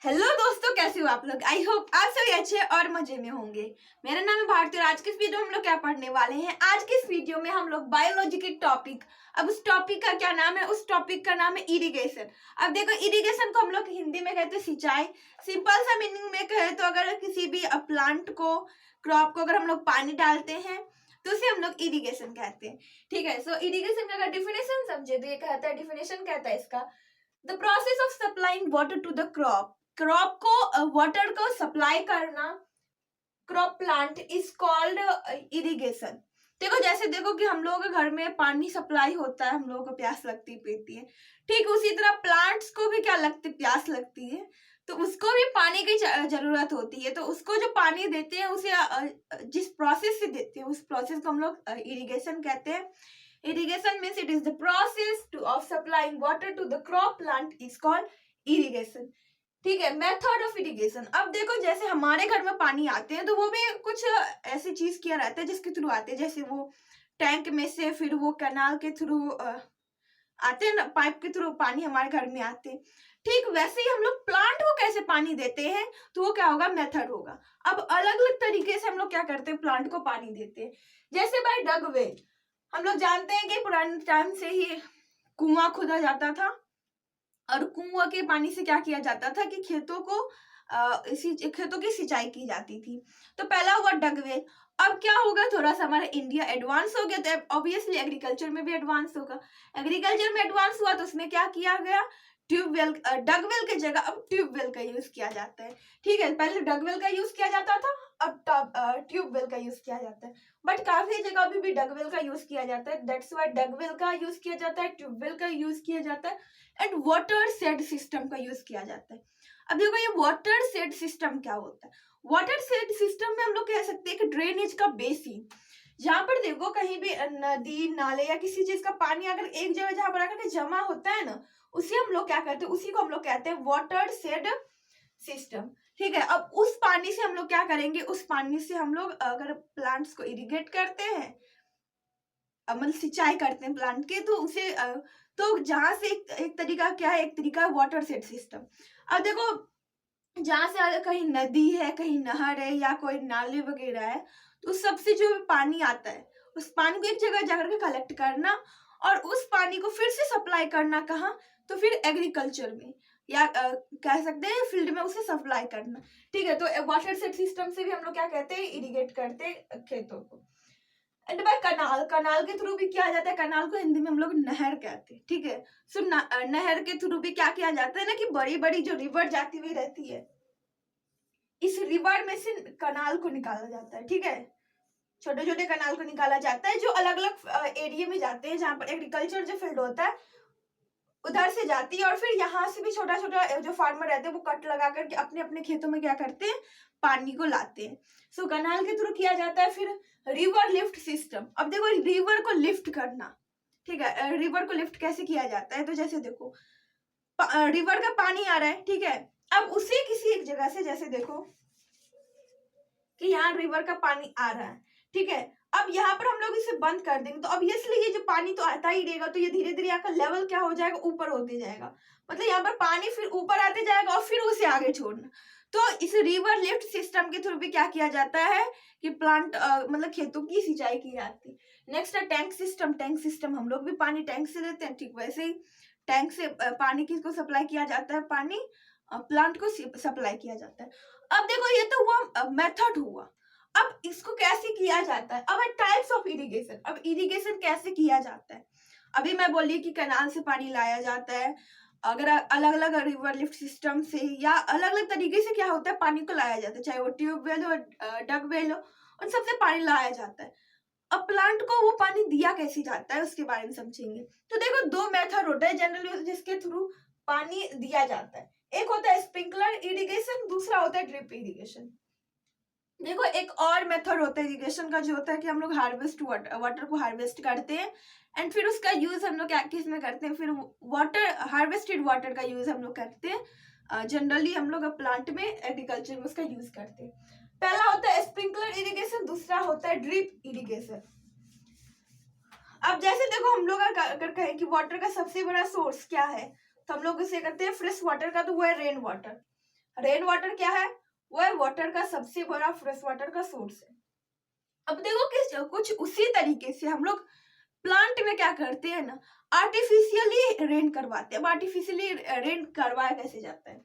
Hello दोस्तों, कैसे हो आप लोग। आई होप आप सभी अच्छे और मजे में होंगे। मेरा नाम है भारती और आज के इस वीडियो में हम लोग क्या पढ़ने वाले हैं। आज के इस वीडियो में हम लोग बायोलॉजी के टॉपिक, अब उस टॉपिक का क्या नाम है, उस टॉपिक का नाम है इरिगेशन। अब देखो, इरिगेशन को हम लोग हिंदी में कहते हैं सिंचाई। सिंपल सा मीनिंग में कहे तो अगर किसी भी प्लांट को, क्रॉप को अगर हम लोग पानी डालते हैं तो उसे हम लोग इरिगेशन कहते हैं। ठीक है, सो इरिगेशन का अगर डिफिनेशन समझे तो ये कहता है, डिफिनेशन कहता है इसका, the process of supplying water to the crop. Crop को वाटर को सप्लाई करना, crop plant is called irrigation. देखो कि हम लोगों के घर में पानी सप्लाई होता है, हम लोगों को प्यास लगती पीती है, ठीक उसी तरह प्लांट्स को भी क्या लगती, प्यास लगती है, तो उसको भी पानी की जरूरत होती है। तो उसको जो पानी देते हैं उसे जिस प्रोसेस से देते हैं उस प्रोसेस को हम लोग इरिगेशन कहते हैं। Irrigation means it is the process to of supplying water to the crop plant is called irrigation. ठीक है, मेथड ऑफ इरिगेशन। अब देखो, जैसे हमारे घर में पानी आते हैं तो वो भी कुछ ऐसी चीज किया रहता है जिसके थ्रू आते हैं, जैसे वो टैंक में से, फिर वो कैनाल के थ्रू आते हैं ना, पाइप के थ्रू पानी हमारे घर में आते हैं। ठीक वैसे ही हम लोग प्लांट को कैसे पानी देते हैं, तो वो क्या होगा, मेथड होगा। अब अलग अलग तरीके से हम लोग क्या करते हैं, प्लांट को पानी देते हैं। जैसे बाय डग वेल, हम लोग जानते हैं कि पुराने टाइम से ही कुआं खोदा जाता था और कुआं के पानी से क्या किया जाता था कि खेतों की सिंचाई की जाती थी। तो पहला हुआ डगवेल। अब क्या होगा, थोड़ा सा हमारा इंडिया एडवांस हो गया तो ऑब्वियसली एग्रीकल्चर में भी एडवांस होगा। एग्रीकल्चर में एडवांस हुआ तो उसमें क्या किया गया, ट्यूबवेल, डगवेल की जगह अब ट्यूबवेल का यूज किया जाता है। ठीक है, पहले डगवेल का यूज किया जाता था, अब ट्यूबवेल का यूज किया जाता है। बट काफी जगह अभी भी डगवेल का यूज किया जाता है, दैट्स व्हाई डगवेल का यूज किया जाता है, ट्यूबवेल का यूज किया जाता है एंड वाटर शेड सिस्टम का यूज किया जाता है। अब देखो, ये वाटर शेड सिस्टम क्या होता है। वाटर शेड सिस्टम में हम लोग कह सकते हैं कि ड्रेनेज का बेसिन, जहां पर देखो कहीं भी नदी नाले या किसी चीज का पानी अगर एक जगह जहां पर आकर जमा होता है ना, उसी हम लोग क्या करते हैं, उसी को हम लोग कहते हैं वाटर शेड सिस्टम। ठीक है, अब उस पानी से हम लोग क्या करेंगे, उस पानी से हम लोग अगर प्लांट्स को इरिगेट करते हैं, मतलब सिंचाई करते हैं प्लांट के, तो उसे तो जहां से एक तरीका क्या है, एक तरीका वाटर सेट सिस्टम। अब देखो, जहां से कहीं नदी है, कहीं नहर है या कोई नाले वगैरह है, तो उस सबसे जो पानी आता है उस पानी को एक जगह जाकर के कलेक्ट करना और उस पानी को फिर से सप्लाई करना, कहाँ, तो फिर एग्रीकल्चर में या कह सकते हैं फील्ड में उसे सप्लाई करना। ठीक है, तो वाटर सेट सिस्टम से भी हम लोग क्या कहते हैं, इरिगेट करते हैं खेतों को। एंड बाय कनाल, कनाल के थ्रू भी किया जाता है। कनाल को हिंदी में हम लोग नहर कहते हैं। ठीक है, सो नहर के थ्रू भी क्या किया जाता है ना, कि बड़ी बड़ी जो रिवर जाती हुई रहती है, इस रिवर में से कनाल को निकाला जाता है। ठीक है, छोटे छोटे कनाल को निकाला जाता है जो अलग अलग एरिया में जाते हैं, जहां पर एग्रीकल्चर जो फील्ड होता है उधर से जाती है, और फिर यहाँ से भी छोटा छोटा जो फार्मर रहते हैं वो कट लगा करके अपने अपने खेतों में क्या करते हैं, पानी को लाते हैं। सो कनाल के थ्रू किया जाता है। फिर रिवर लिफ्ट सिस्टम। अब देखो, रिवर को लिफ्ट करना, ठीक है, रिवर को लिफ्ट कैसे किया जाता है, तो जैसे देखो रिवर का पानी आ रहा है, ठीक है, अब उसे किसी एक जगह से, जैसे देखो कि यहाँ रिवर का पानी आ रहा है, ठीक है, अब यहाँ पर हम लोग इसे बंद कर देंगे तो अब ये जो पानी तो आता ही रहेगा, तो ये धीरे धीरे यहाँ का लेवल क्या हो जाएगा, ऊपर होते जाएगा। मतलब यहाँ पर पानी फिर ऊपर आते जाएगा और फिर उसे आगे छोड़ना। तो इस रिवर लिफ्ट सिस्टम के थ्रू भी क्या किया जाता है कि प्लांट मतलब खेतों की सिंचाई की जाती है। नेक्स्ट है टैंक सिस्टम। टैंक सिस्टम, हम लोग भी पानी टैंक से देते हैं, ठीक वैसे ही टैंक से पानी किसको सप्लाई किया जाता है, पानी प्लांट को सप्लाई किया जाता है। अब देखो, ये तो हुआ मेथड हुआ। अब इसको कैसे किया जाता है, अब टाइप्स ऑफ इरिगेशन। अब इरिगेशन कैसे किया जाता है, अभी मैं बोली कि कैनाल से पानी लाया जाता है, अगर अलग अलग रिवर लिफ्ट सिस्टम से या अलग अलग तरीके से क्या होता है, पानी को लाया जाता है, चाहे वो ट्यूबवेल हो, डग वेल हो, उन सबसे पानी लाया जाता है। अब प्लांट को वो पानी दिया कैसे जाता है उसके बारे में समझेंगे। तो देखो, दो मेथड होता है जनरली जिसके थ्रू पानी दिया जाता है। एक होता है स्प्रिंकलर इरिगेशन, दूसरा होता है ड्रिप इरिगेशन। देखो, एक और मेथड होता है इरिगेशन का, जो होता है कि हम लोग हार्वेस्ट वाटर को हार्वेस्ट करते हैं एंड फिर उसका यूज हम लोग क्या किस में करते हैं, फिर वाटर हार्वेस्टेड वाटर का यूज हम लोग करते हैं। जनरली हम लोग प्लांट में, एग्रीकल्चर में उसका यूज करते हैं। पहला होता है स्प्रिंकलर इरिगेशन, दूसरा होता है ड्रिप इरिगेशन। अब जैसे देखो, हम लोग अगर कहें कि वाटर का सबसे बड़ा सोर्स क्या है, तो हम लोग इसे करते हैं फ्रेश वाटर का, तो वो है रेन वाटर। रेन वाटर क्या है, वो है वाटर का सबसे बड़ा फ्रेश वाटर का सोर्स है। अब देखो कि कुछ उसी तरीके से हम लोग प्लांट में क्या करते हैं ना, आर्टिफिशियली रेन करवाते हैं। अब आर्टिफिशियली रेन करवाया कैसे जाता है,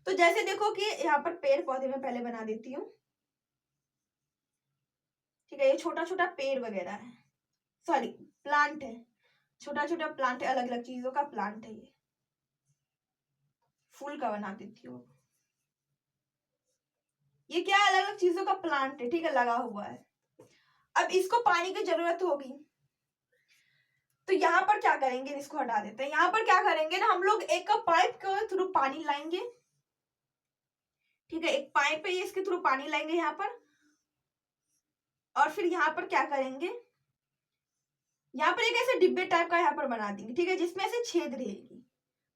तो जैसे देखो कि यहाँ पर पेड़ पौधे में पहले बना देती हूँ, ठीक है। ये छोटा छोटा पेड़ वगैरह है, सॉरी प्लांट है, छोटा छोटा प्लांट है, अलग अलग चीजों का प्लांट है। ये फूल का बना देती हूँ, ये क्या है, अलग अलग चीजों का प्लांट है, ठीक है, लगा हुआ है। अब इसको पानी की जरूरत होगी, तो यहाँ पर क्या करेंगे, इसको हटा देते हैं। यहाँ पर क्या करेंगे ना, हम लोग एक पाइप के थ्रू पानी लाएंगे, ठीक है, एक पाइप है, इसके थ्रू पानी लाएंगे यहाँ पर। और फिर यहाँ पर क्या करेंगे, यहाँ पर एक ऐसे डिब्बे टाइप का यहाँ पर बना देंगे, ठीक है, जिसमें ऐसे छेद रहेगी,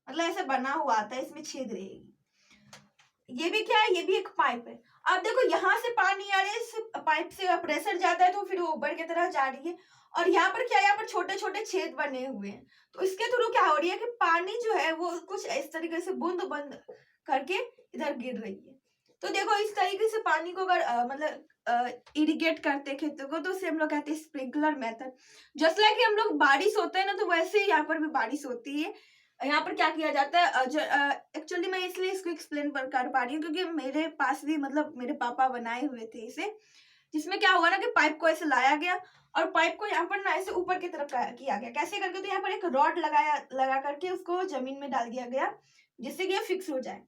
मतलब ऐसे बना हुआ आता है, इसमें छेद रहेगी। ये भी क्या है, ये भी एक पाइप है। अब देखो यहाँ से पानी आ रही है, इस पाइप से प्रेशर जाता है तो फिर वो ऊपर की तरह जा रही है। और यहाँ पर क्या है, यहाँ पर छोटे छोटे छेद बने हुए हैं, तो इसके थ्रू क्या हो रही है कि पानी जो है वो कुछ इस तरीके से बूंद बूंद करके इधर गिर रही है। तो देखो इस तरीके से पानी को अगर मतलब इरिगेट करते खेतों को, तो उसे हम लोग कहते हैं स्प्रिंकलर मेथड। जस्ट लाइक हम लोग बारिश होता है ना, तो वैसे ही यहाँ पर भी बारिश होती है। यहाँ पर क्या किया जाता है, एक्चुअली मैं इसलिए इसको एक्सप्लेन कर पा रही हूँ क्योंकि मेरे पास भी मतलब मेरे पापा बनाए हुए थे इसे, जिसमें क्या हुआ ना कि पाइप को ऐसे लाया गया और पाइप को यहाँ पर ना ऐसे ऊपर की तरफ किया गया। कैसे करके, तो यहाँ पर एक रॉड लगा करके उसको जमीन में डाल दिया गया, जिससे कि ये फिक्स हो जाए।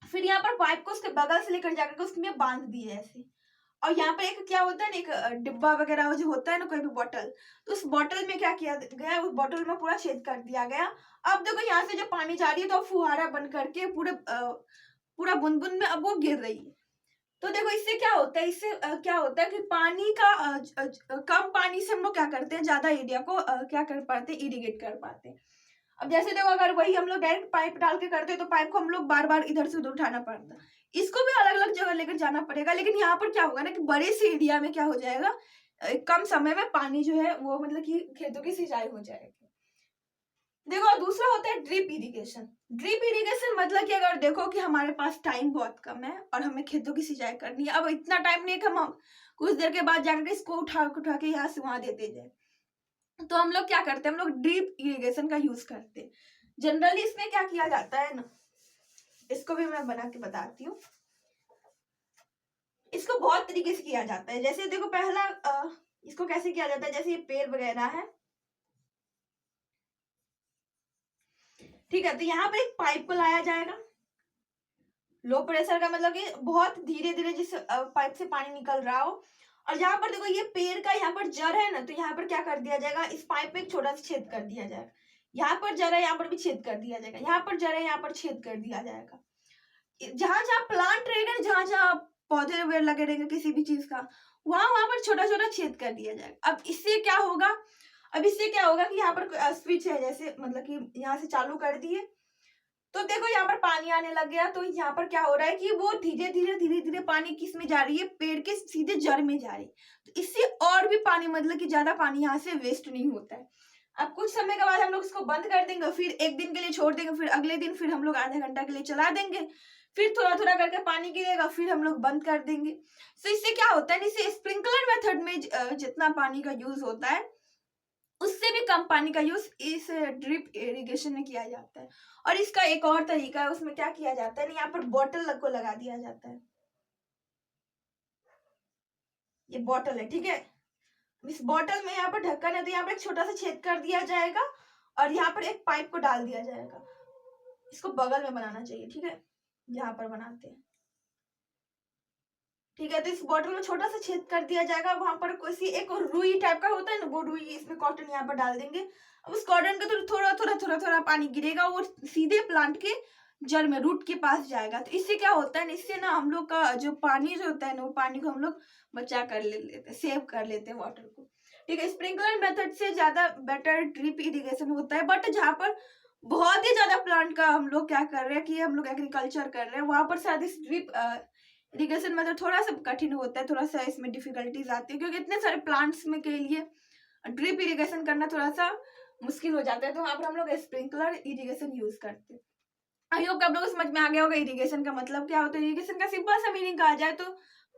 फिर यहाँ पर पाइप को उसके बगल से लेकर जाकर उसमें बांध दिए ऐसे। और यहाँ पर एक क्या होता है ना, एक डिब्बा वगैरह जो होता है ना, कोई भी बॉटल, तो उस बॉटल में क्या किया गया, उस बॉटल में पूरा छेद कर दिया गया। अब देखो यहाँ से जो पानी जा रही है, तो फुहारा बन करके पूरा बूंद बूंद में अब वो गिर रही है। तो देखो इससे क्या होता है, इससे क्या होता है कि पानी का कम पानी से हम लोग क्या करते हैं, ज्यादा एरिया को क्या कर पाते हैं, इरिगेट कर पाते हैं। अब जैसे देखो अगर वही हम लोग डायरेक्ट पाइप डाल के करते हैं, तो पाइप को हम लोग बार बार इधर से उधर उठाना पड़ता, इसको भी अलग अलग जगह लेकर जाना पड़ेगा। लेकिन यहाँ पर क्या होगा ना कि बड़े से एरिया में क्या हो जाएगा, कम समय में पानी जो है वो मतलब कि खेतों की सिंचाई हो जाएगी। देखो दूसरा होता है ड्रिप इरिगेशन। ड्रिप इरिगेशन मतलब कि अगर देखो कि हमारे पास टाइम बहुत कम है और हमें खेतों की सिंचाई करनी है, अब इतना टाइम नहीं है कि हम कुछ देर के बाद जाकर इसको उठा के यहाँ से वहां देते जाए, तो हम लोग क्या करते हैं, हम लोग ड्रिप इरिगेशन का यूज करते हैं। जनरली इसमें क्या किया जाता है ना, इसको भी मैं बना के बताती हूँ। इसको बहुत तरीके से किया जाता है। जैसे देखो पहला इसको कैसे किया जाता है, जैसे ये पेड़ वगैरह है, ठीक है, तो यहाँ पर एक पाइप को लाया जाएगा, लो प्रेशर का मतलब कि बहुत धीरे धीरे जिस पाइप से पानी निकल रहा हो। और यहाँ पर देखो ये पेड़ का यहाँ पर जड़ है ना, तो यहाँ पर क्या कर दिया जाएगा, इस पाइप में एक छोटा सा छेद कर दिया जाएगा। यहाँ पर जड़ है, यहाँ पर भी छेद कर दिया जाएगा, यहाँ पर जड़ है, यहाँ पर छेद कर दिया जाएगा। जहां जहां प्लांट रहेगा, जहां जहां पौधे वगैरह लगे रहेंगे किसी भी चीज का, वहां पर छोटा छोटा छेद कर दिया जाएगा। अब इससे क्या होगा, कि यहाँ पर स्विच है, जैसे मतलब कि यहाँ से चालू कर दिए, तो देखो यहाँ पर पानी आने लग गया। तो यहाँ पर क्या हो रहा है कि वो धीरे धीरे पानी किस में जा रही है, पेड़ के सीधे जड़ में जा रही है। तो इससे और भी पानी मतलब कि ज्यादा पानी यहाँ से वेस्ट नहीं होता है। अब कुछ समय के बाद हम लोग इसको बंद कर देंगे, फिर एक दिन के लिए छोड़ देंगे, फिर अगले दिन फिर हम लोग आधा घंटा के लिए चला देंगे, फिर थोड़ा थोड़ा करके पानी गिरेगा, फिर हम लोग बंद कर देंगे। तो इससे क्या होता है, इससे स्प्रिंकलर मेथड में जितना पानी का यूज होता है, उससे भी कम पानी का यूज इस ड्रिप इरिगेशन में किया जाता है। और इसका एक और तरीका है, उसमें क्या किया जाता है, यहाँ पर बॉटल को लगा दिया जाता है। ये बॉटल है, ठीक है, इस बॉटल में यहाँ पर ढक्कन है, तो यहाँ पर एक छोटा सा छेद कर दिया जाएगा और यहाँ पर एक पाइप को डाल दिया जाएगा। इसको बगल में बनाना चाहिए, ठीक है, यहाँ पर बनाते हैं, ठीक है। तो इस बॉटल में छोटा सा छेद कर दिया जाएगा, वहां पर कोई एक रुई टाइप का होता है ना, वो रुई, इसमें कॉटन यहाँ पर डाल देंगे। अब उस कॉटन का तो थोड़ा पानी गिरेगा, वो सीधे प्लांट के जड़ में, रूट के पास जाएगा। तो इससे क्या होता है, इससे ना हम लोग का जो पानी जो होता है ना, वो पानी को हम लोग बचा कर लेते हैं, सेव कर लेते हैं वाटर को, ठीक है। स्प्रिंकलर मेथड से ज्यादा बेटर ड्रिप इरिगेशन होता है। बट जहाँ पर बहुत ही ज्यादा प्लांट का हम लोग क्या कर रहे हैं कि हम लोग एग्रीकल्चर कर रहे हैं, वहां पर शायद इस ड्रिप इरिगेशन मतलब थोड़ा सा कठिन होता है, थोड़ा सा इसमें डिफिकल्टीज आती है, क्योंकि इतने सारे प्लांट्स में के लिए ड्रिप इरिगेशन करना थोड़ा सा मुश्किल हो जाता है। तो वहां पर हम लोग स्प्रिंकलर इरिगेशन यूज करते हैं। आई होप आप लोगों को समझ में आ गया होगा इरिगेशन का मतलब क्या होता है। इरिगेशन का सिंपल सा मीनिंग कहा जाए तो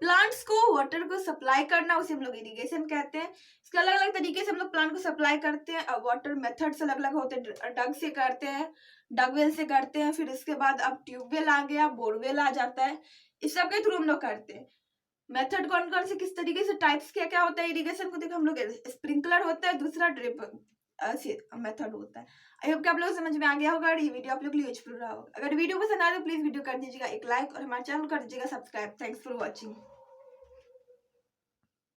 प्लांट्स को वाटर को सप्लाई करना, उसे हम लोग इरिगेशन कहते हैं। इसके अलग अलग तरीके से हम लोग प्लांट को सप्लाई करते हैं। अब वाटर मेथड्स अलग अलग होते हैं। डग से करते हैं, डगवेल से करते हैं, फिर उसके बाद अब ट्यूबवेल आ गया, बोरवेल आ जाता है। इस सब के थ्रू हम लोग करते हैं। मेथड कौन कौन से किस तरीके से टाइप्स क्या क्या होता है इरिगेशन को देखो हम लोग, स्प्रिंकलर होता है, दूसरा ड्रिप मेथड होता है। आई होप कि आप लोग को समझ में आ गया होगा और ये वीडियो आप लोग के लिए यूजफुल रहा होगा। अगर वीडियो पसंद आए तो प्लीज वीडियो कर दीजिएगा एक लाइक और हमारे चैनल कर दीजिएगा सब्सक्राइब। Thanks for watching.